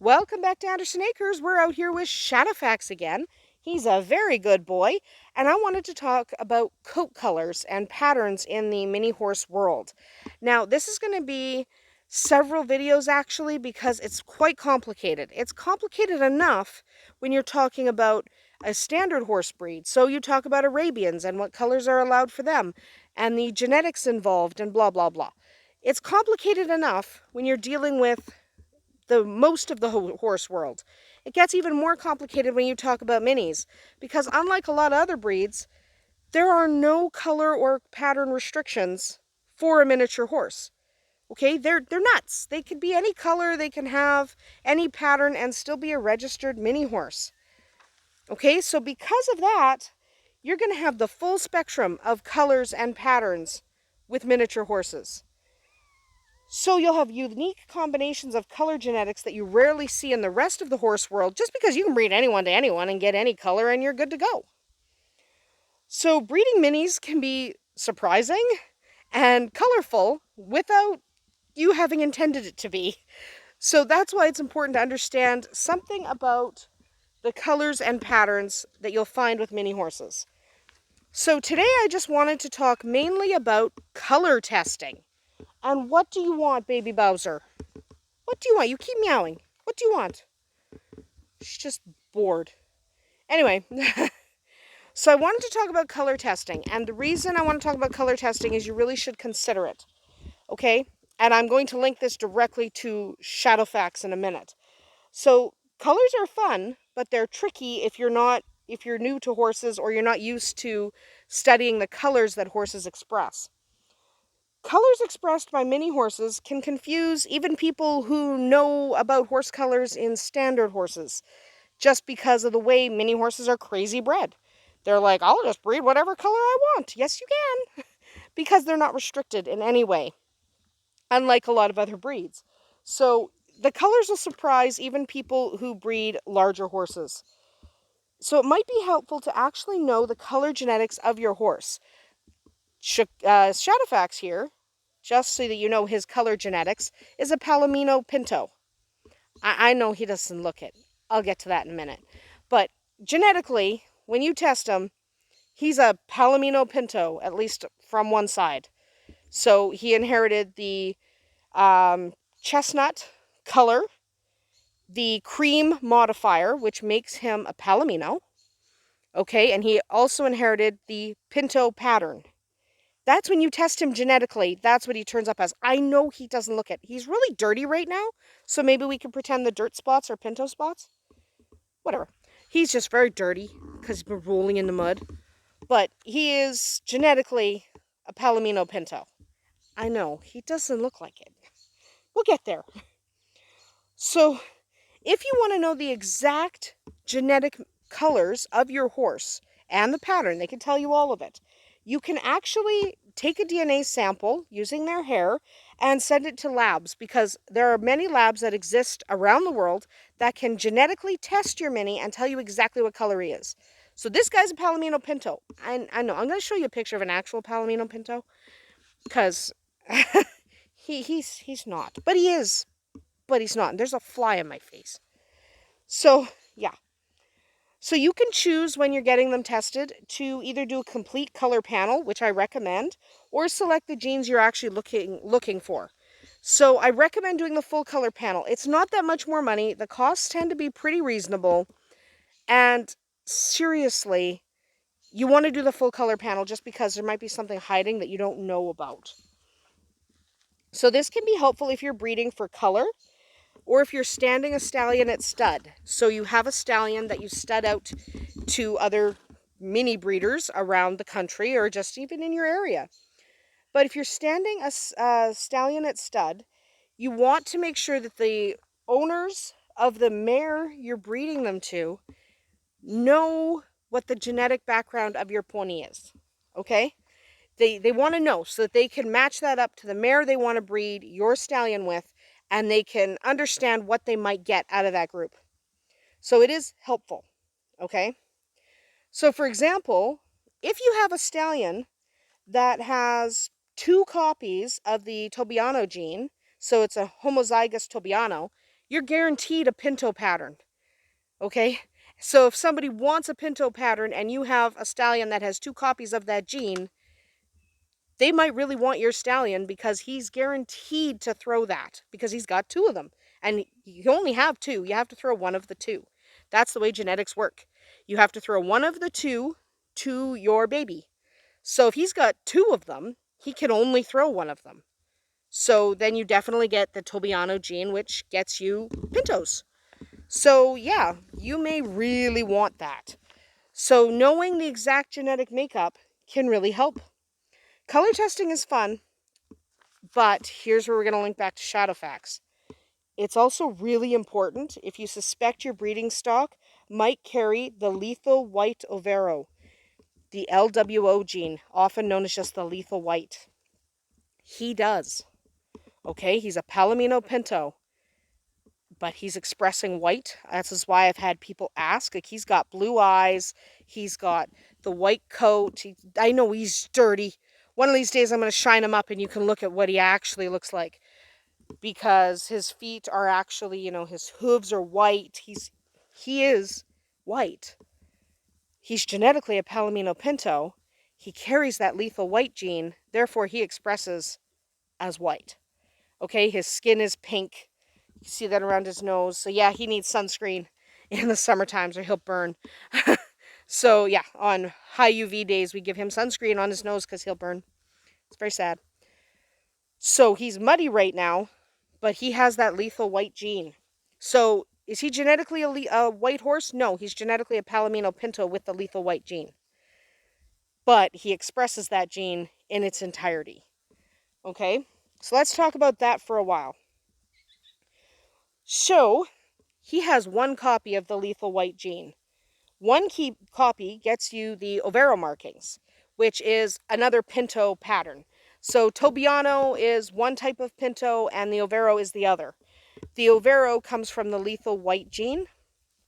Welcome back to Andersen Acres. We're out here with Shadowfax again. He's a very good boy, and I wanted to talk about coat colors and patterns in the mini horse world. Now, this is going to be several videos actually because it's quite complicated. It's complicated enough when you're talking about a standard horse breed. So you talk about Arabians and what colors are allowed for them and the genetics involved and blah, blah, blah. It's complicated enough when you're dealing with the most of the horse world. It gets even more complicated when you talk about minis, because unlike a lot of other breeds, there are no color or pattern restrictions for a miniature horse. Okay, they're nuts. They could be any color, they can have any pattern and still be a registered mini horse. Okay, so because of that, you're going to have the full spectrum of colors and patterns with miniature horses. So you'll have unique combinations of color genetics that you rarely see in the rest of the horse world, just because you can breed anyone to anyone and get any color and you're good to go. So breeding minis can be surprising and colorful without you having intended it to be. So that's why it's important to understand something about the colors and patterns that you'll find with mini horses. So today I just wanted to talk mainly about color testing. And what do you want, baby Bowser? What do you want? You keep meowing. What do you want? She's just bored. Anyway, so I wanted to talk about color testing. And the reason I want to talk about color testing is you really should consider it. Okay? And I'm going to link this directly to Shadowfax in a minute. So colors are fun, but they're tricky if you're new to horses or you're not used to studying the colors that horses express. Colors expressed by mini horses can confuse even people who know about horse colors in standard horses, just because of the way mini horses are crazy bred. They're like, I'll just breed whatever color I want. Yes, you can. Because they're not restricted in any way, unlike a lot of other breeds. So the colors will surprise even people who breed larger horses. So it might be helpful to actually know the color genetics of your horse. Shadowfax here, just so that you know his color genetics, is a Palomino Pinto. I know he doesn't look it. I'll get to that in a minute. But genetically, when you test him, he's a Palomino Pinto, at least from one side. So he inherited the chestnut color, the cream modifier, which makes him a Palomino. Okay, and he also inherited the Pinto pattern. That's when you test him genetically, that's what he turns up as. I know he doesn't look it. He's really dirty right now, so maybe we can pretend the dirt spots are Pinto spots. Whatever. He's just very dirty because he's been rolling in the mud. But he is genetically a Palomino Pinto. I know, he doesn't look like it. We'll get there. So, if you want to know the exact genetic colors of your horse and the pattern, they can tell you all of it. You can actually take a DNA sample using their hair and send it to labs, because there are many labs that exist around the world that can genetically test your mini and tell you exactly what color he is. So this guy's a Palomino Pinto. I know. I'm going to show you a picture of an actual Palomino Pinto, because he's not. But he is. But he's not. And there's a fly in my face. So, yeah. So you can choose when you're getting them tested to either do a complete color panel, which I recommend, or select the genes you're actually looking for. So I recommend doing the full color panel. It's not that much more money. The costs tend to be pretty reasonable. And seriously, you want to do the full color panel just because there might be something hiding that you don't know about. So this can be helpful if you're breeding for color, or if you're standing a stallion at stud. So you have a stallion that you stud out to other mini breeders around the country or just even in your area. But if you're standing a stallion at stud, you want to make sure that the owners of the mare you're breeding them to know what the genetic background of your pony is. Okay? They want to know so that they can match that up to the mare they want to breed your stallion with, and they can understand what they might get out of that group. So it is helpful, okay? So for example, if you have a stallion that has 2 copies of the Tobiano gene, so it's a homozygous Tobiano, you're guaranteed a pinto pattern. Okay? So if somebody wants a pinto pattern and you have a stallion that has 2 copies of that gene, they might really want your stallion because he's guaranteed to throw that because he's got 2 of them. And you only have 2. You have to throw one of the 2. That's the way genetics work. You have to throw one of the 2 to your baby. So if he's got 2 of them, he can only throw one of them. So then you definitely get the Tobiano gene, which gets you pintos. So yeah, you may really want that. So knowing the exact genetic makeup can really help. Color testing is fun, but here's where we're going to link back to Shadowfax. It's also really important if you suspect your breeding stock might carry the lethal white overo, the LWO gene, often known as just the lethal white. He does. Okay, he's a Palomino Pinto, but he's expressing white. That's why I've had people ask. Like, he's got blue eyes. He's got the white coat. I know he's dirty. One of these days I'm going to shine him up and you can look at what he actually looks like. Because his feet are actually, his hooves are white. He is white. He's genetically a Palomino Pinto. He carries that lethal white gene. Therefore, he expresses as white. Okay, his skin is pink. You see that around his nose. So yeah, he needs sunscreen in the summer times or he'll burn. So yeah, on high UV days, we give him sunscreen on his nose because he'll burn. It's very sad. So he's muddy right now, but he has that lethal white gene. So is he genetically a white horse? No, he's genetically a Palomino Pinto with the lethal white gene. But he expresses that gene in its entirety. Okay, so let's talk about that for a while. So he has 1 copy of the lethal white gene. 1 copy gets you the overo markings, which is another pinto pattern. So Tobiano is one type of pinto and the overo is the other. The overo comes from the lethal white gene.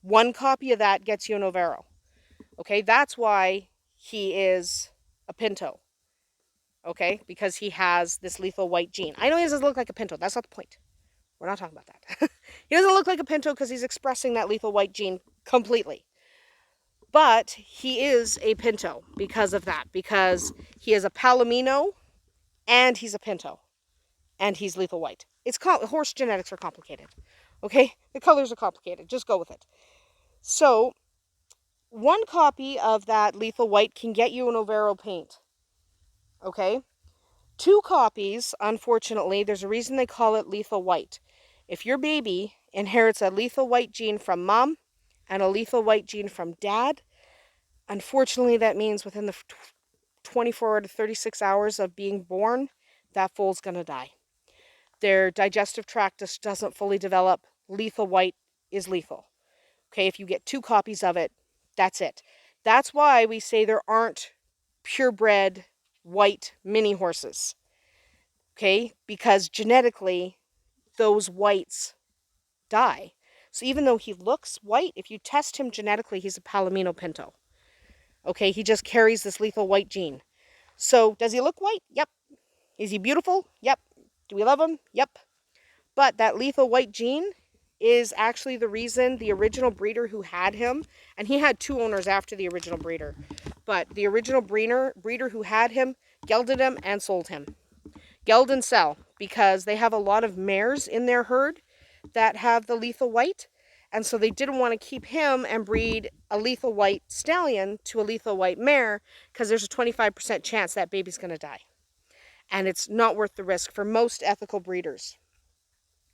1 copy of that gets you an overo. Okay, that's why he is a pinto. Okay, because he has this lethal white gene. I know he doesn't look like a pinto. That's not the point. We're not talking about that. He doesn't look like a pinto because he's expressing that lethal white gene completely. But he is a pinto because of that. Because he is a Palomino and he's a pinto. And he's lethal white. Horse genetics are complicated. Okay? The colors are complicated. Just go with it. So 1 copy of that lethal white can get you an overo paint. Okay? 2 copies, unfortunately, there's a reason they call it lethal white. If your baby inherits a lethal white gene from mom and a lethal white gene from dad, unfortunately that means within the 24 to 36 hours of being born, that foal's going to die. Their digestive tract just doesn't fully develop. Lethal white is lethal. Okay, if you get 2 copies of it, that's it. That's why we say there aren't purebred white mini horses. Okay, because genetically, those whites die. So even though he looks white, if you test him genetically, he's a Palomino Pinto. Okay, he just carries this lethal white gene. So does he look white? Yep. Is he beautiful? Yep. Do we love him? Yep. But that lethal white gene is actually the reason the original breeder who had him, and he had 2 owners after the original breeder, but the original breeder who had him gelded him and sold him. Geld and sell, because they have a lot of mares in their herd that have the lethal white, and so they didn't want to keep him and breed a lethal white stallion to a lethal white mare because there's a 25% chance that baby's going to die. And it's not worth the risk for most ethical breeders.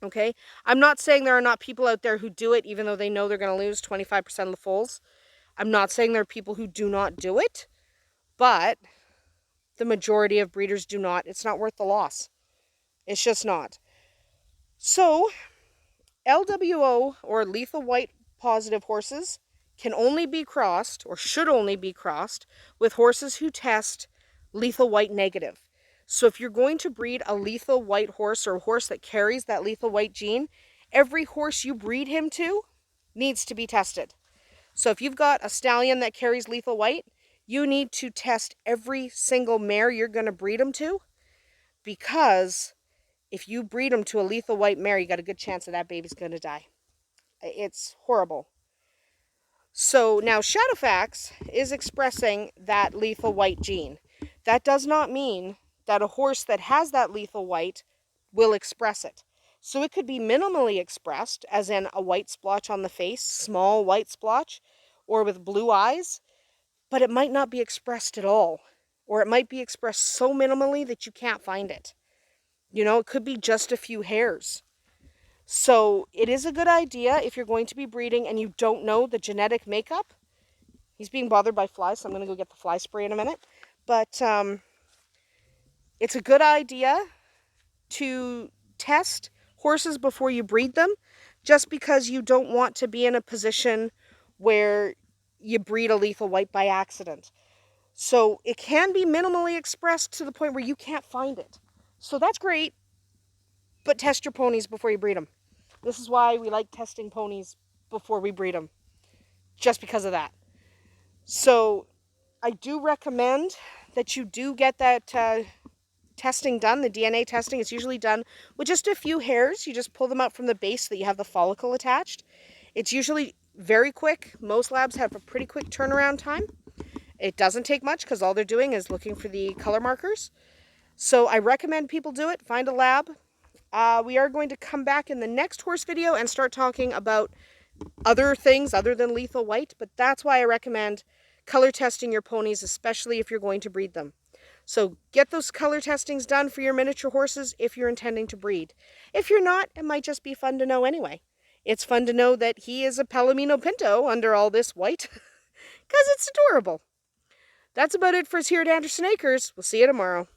Okay? I'm not saying there are not people out there who do it even though they know they're going to lose 25% of the foals. I'm not saying there are people who do not do it, but the majority of breeders do not. It's not worth the loss. It's just not. So, LWO, or lethal white positive horses, can only be crossed, or should only be crossed, with horses who test lethal white negative. So if you're going to breed a lethal white horse or a horse that carries that lethal white gene, every horse you breed him to needs to be tested. So if you've got a stallion that carries lethal white, you need to test every single mare you're going to breed him to, because if you breed them to a lethal white mare, you got a good chance that that baby's going to die. It's horrible. So now Shadowfax is expressing that lethal white gene. That does not mean that a horse that has that lethal white will express it. So it could be minimally expressed, as in a white splotch on the face, small white splotch, or with blue eyes, but it might not be expressed at all. Or it might be expressed so minimally that you can't find it. You know, it could be just a few hairs. So it is a good idea if you're going to be breeding and you don't know the genetic makeup. He's being bothered by flies, so I'm going to go get the fly spray in a minute. But it's a good idea to test horses before you breed them, just because you don't want to be in a position where you breed a lethal white by accident. So it can be minimally expressed to the point where you can't find it. So that's great, but test your ponies before you breed them. This is why we like testing ponies before we breed them, just because of that. So I do recommend that you do get that testing done, the DNA testing. It's usually done with just a few hairs. You just pull them out from the base so that you have the follicle attached. It's usually very quick. Most labs have a pretty quick turnaround time. It doesn't take much because all they're doing is looking for the color markers. So I recommend people do it. Find a lab. We are going to come back in the next horse video and start talking about other things other than lethal white, but that's why I recommend color testing your ponies, especially if you're going to breed them. So get those color testings done for your miniature horses if you're intending to breed. If you're not, it might just be fun to know anyway. It's fun to know that he is a Palomino Pinto under all this white, because it's adorable. That's about it for us here at Andersen Acres. We'll see you tomorrow.